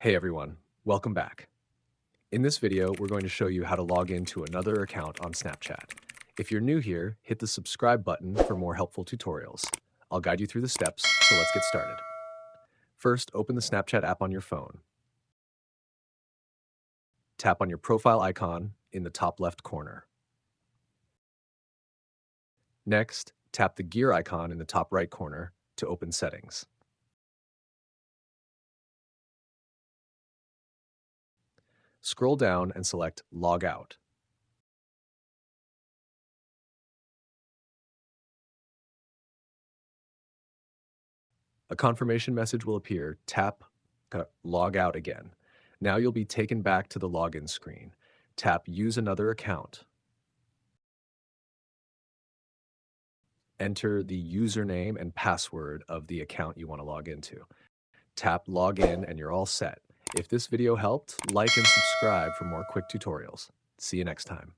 Hey everyone, welcome back. In this video, we're going to show you how to log into another account on Snapchat. If you're new here, hit the subscribe button for more helpful tutorials. I'll guide you through the steps, so let's get started. First, open the Snapchat app on your phone. Tap on your profile icon in the top left corner. Next, tap the gear icon in the top right corner to open settings. Scroll down and select Log Out. A confirmation message will appear. Tap Log Out again. Now you'll be taken back to the login screen. Tap Use Another Account. Enter the username and password of the account you want to log into. Tap Login and you're all set. If this video helped, like and subscribe for more quick tutorials. See you next time.